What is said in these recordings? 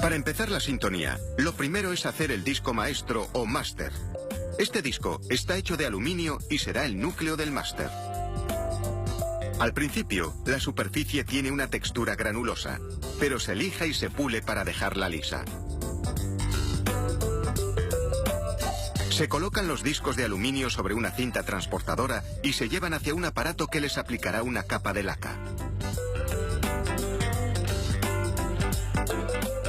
Para empezar la sintonía, lo primero es hacer el disco maestro o máster. Este disco está hecho de aluminio y será el núcleo del máster. Al principio, la superficie tiene una textura granulosa, pero se lija y se pule para dejarla lisa. Se colocan los discos de aluminio sobre una cinta transportadora y se llevan hacia un aparato que les aplicará una capa de laca.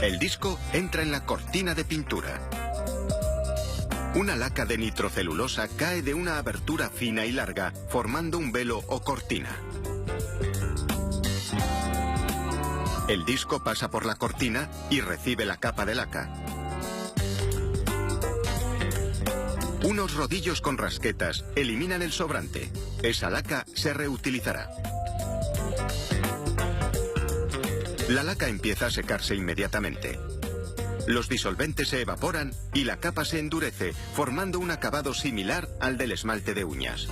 El disco entra en la cortina de pintura. Una laca de nitrocelulosa cae de una abertura fina y larga, formando un velo o cortina. El disco pasa por la cortina y recibe la capa de laca. Unos rodillos con rasquetas eliminan el sobrante. Esa laca se reutilizará. La laca empieza a secarse inmediatamente. Los disolventes se evaporan y la capa se endurece, formando un acabado similar al del esmalte de uñas.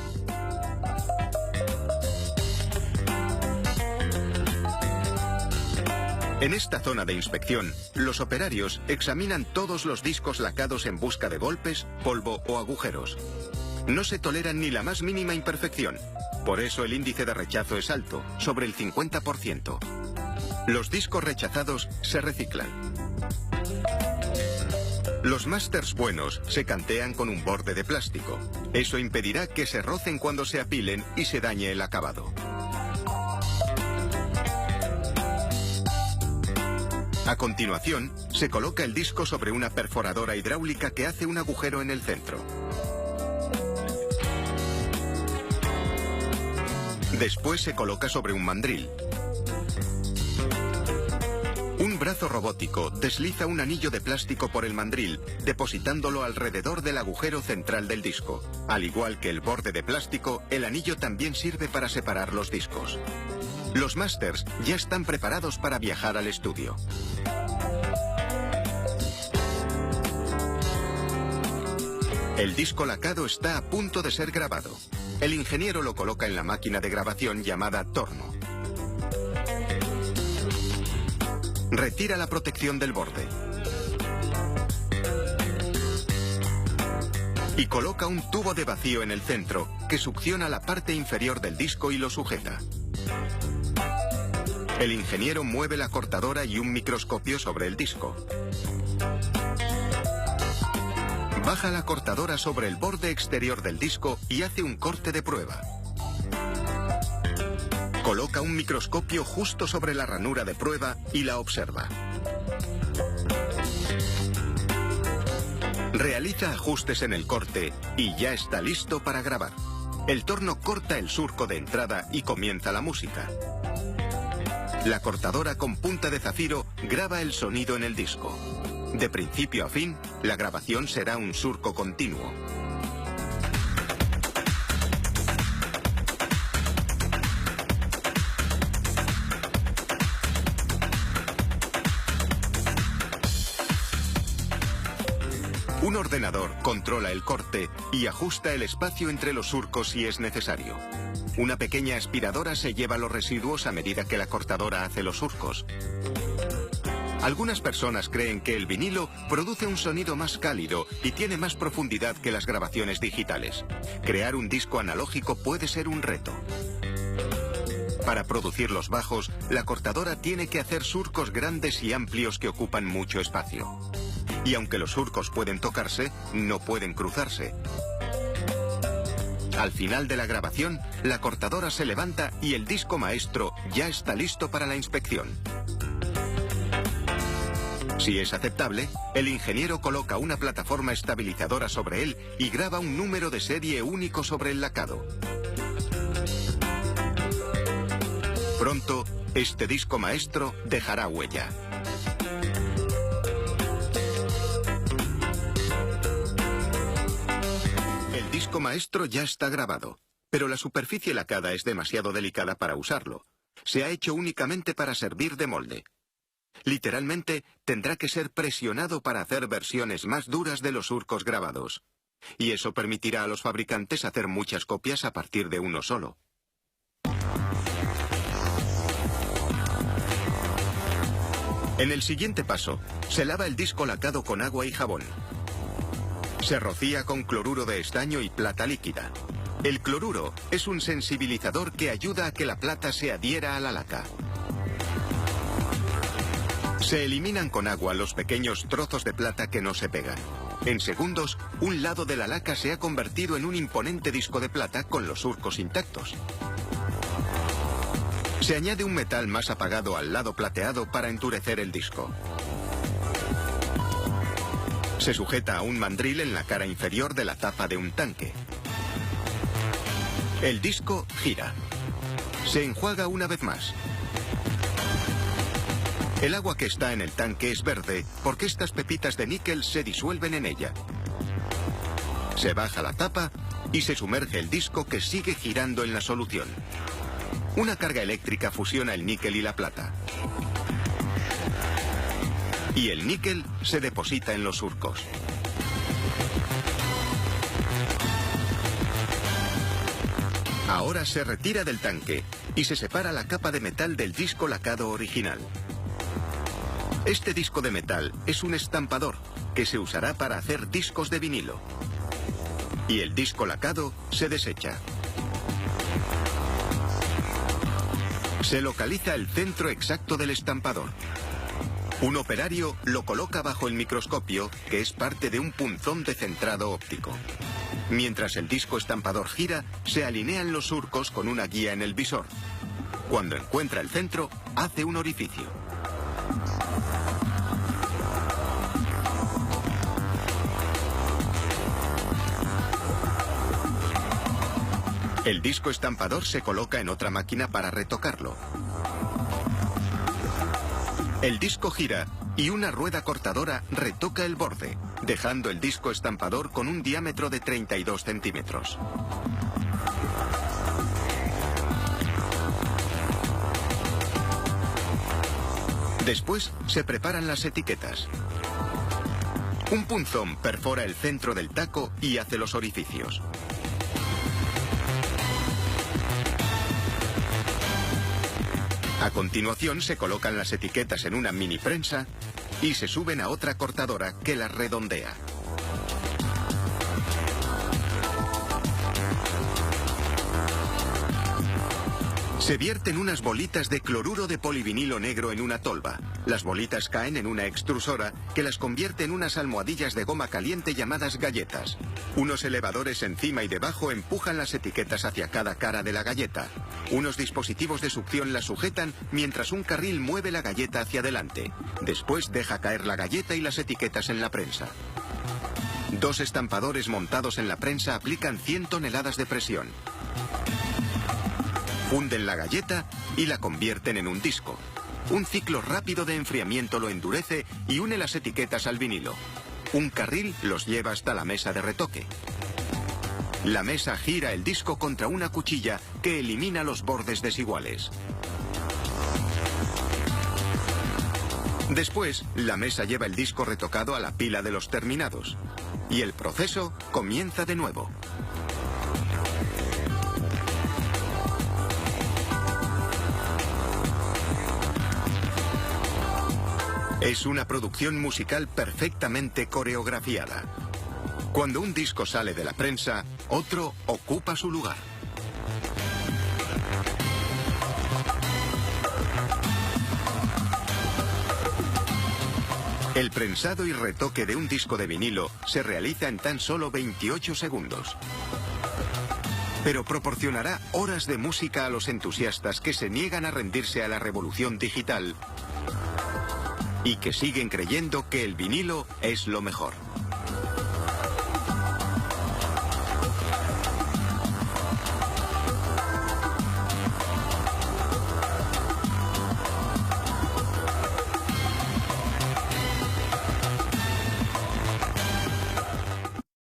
En esta zona de inspección, los operarios examinan todos los discos lacados en busca de golpes, polvo o agujeros. No se toleran ni la más mínima imperfección. Por eso el índice de rechazo es alto, sobre el 50%. Los discos rechazados se reciclan. Los másters buenos se cantean con un borde de plástico. Eso impedirá que se rocen cuando se apilen y se dañe el acabado. A continuación, se coloca el disco sobre una perforadora hidráulica que hace un agujero en el centro. Después se coloca sobre un mandril. Un brazo robótico desliza un anillo de plástico por el mandril, depositándolo alrededor del agujero central del disco. Al igual que el borde de plástico, el anillo también sirve para separar los discos. Los másters ya están preparados para viajar al estudio. El disco lacado está a punto de ser grabado. El ingeniero lo coloca en la máquina de grabación llamada torno. Retira la protección del borde. Y coloca un tubo de vacío en el centro que succiona la parte inferior del disco y lo sujeta. El ingeniero mueve la cortadora y un microscopio sobre el disco. Baja la cortadora sobre el borde exterior del disco y hace un corte de prueba. Coloca un microscopio justo sobre la ranura de prueba y la observa. Realiza ajustes en el corte y ya está listo para grabar. El torno corta el surco de entrada y comienza la música. La cortadora con punta de zafiro graba el sonido en el disco. De principio a fin, la grabación será un surco continuo. Un ordenador controla el corte y ajusta el espacio entre los surcos si es necesario. Una pequeña aspiradora se lleva los residuos a medida que la cortadora hace los surcos. Algunas personas creen que el vinilo produce un sonido más cálido y tiene más profundidad que las grabaciones digitales. Crear un disco analógico puede ser un reto. Para producir los bajos, la cortadora tiene que hacer surcos grandes y amplios que ocupan mucho espacio. Y aunque los surcos pueden tocarse, no pueden cruzarse. Al final de la grabación, la cortadora se levanta y el disco maestro ya está listo para la inspección. Si es aceptable, el ingeniero coloca una plataforma estabilizadora sobre él y graba un número de serie único sobre el lacado. Pronto, este disco maestro dejará huella. El disco maestro ya está grabado, pero la superficie lacada es demasiado delicada para usarlo. Se ha hecho únicamente para servir de molde. Literalmente, tendrá que ser presionado para hacer versiones más duras de los surcos grabados. Y eso permitirá a los fabricantes hacer muchas copias a partir de uno solo. En el siguiente paso, se lava el disco lacado con agua y jabón. Se rocía con cloruro de estaño y plata líquida. El cloruro es un sensibilizador que ayuda a que la plata se adhiera a la laca. Se eliminan con agua los pequeños trozos de plata que no se pegan. En segundos, un lado de la laca se ha convertido en un imponente disco de plata con los surcos intactos. Se añade un metal más apagado al lado plateado para endurecer el disco. Se sujeta a un mandril en la cara inferior de la tapa de un tanque. El disco gira. Se enjuaga una vez más. El agua que está en el tanque es verde porque estas pepitas de níquel se disuelven en ella. Se baja la tapa y se sumerge el disco que sigue girando en la solución. Una carga eléctrica fusiona el níquel y la plata. Y el níquel se deposita en los surcos. Ahora se retira del tanque y se separa la capa de metal del disco lacado original. Este disco de metal es un estampador que se usará para hacer discos de vinilo. Y el disco lacado se desecha. Se localiza el centro exacto del estampador. Un operario lo coloca bajo el microscopio, que es parte de un punzón de centrado óptico. Mientras el disco estampador gira, se alinean los surcos con una guía en el visor. Cuando encuentra el centro, hace un orificio. El disco estampador se coloca en otra máquina para retocarlo. El disco gira y una rueda cortadora retoca el borde, dejando el disco estampador con un diámetro de 32 centímetros. Después se preparan las etiquetas. Un punzón perfora el centro del taco y hace los orificios. A continuación se colocan las etiquetas en una mini prensa y se suben a otra cortadora que las redondea. Se vierten unas bolitas de cloruro de polivinilo negro en una tolva. Las bolitas caen en una extrusora que las convierte en unas almohadillas de goma caliente llamadas galletas. Unos elevadores encima y debajo empujan las etiquetas hacia cada cara de la galleta. Unos dispositivos de succión las sujetan mientras un carril mueve la galleta hacia adelante. Después deja caer la galleta y las etiquetas en la prensa. Dos estampadores montados en la prensa aplican 100 toneladas de presión. Funden la galleta y la convierten en un disco. Un ciclo rápido de enfriamiento lo endurece y une las etiquetas al vinilo. Un carril los lleva hasta la mesa de retoque. La mesa gira el disco contra una cuchilla que elimina los bordes desiguales. Después, la mesa lleva el disco retocado a la pila de los terminados. Y el proceso comienza de nuevo. Es una producción musical perfectamente coreografiada. Cuando un disco sale de la prensa, otro ocupa su lugar. El prensado y retoque de un disco de vinilo se realiza en tan solo 28 segundos. Pero proporcionará horas de música a los entusiastas que se niegan a rendirse a la revolución digital y que siguen creyendo que el vinilo es lo mejor.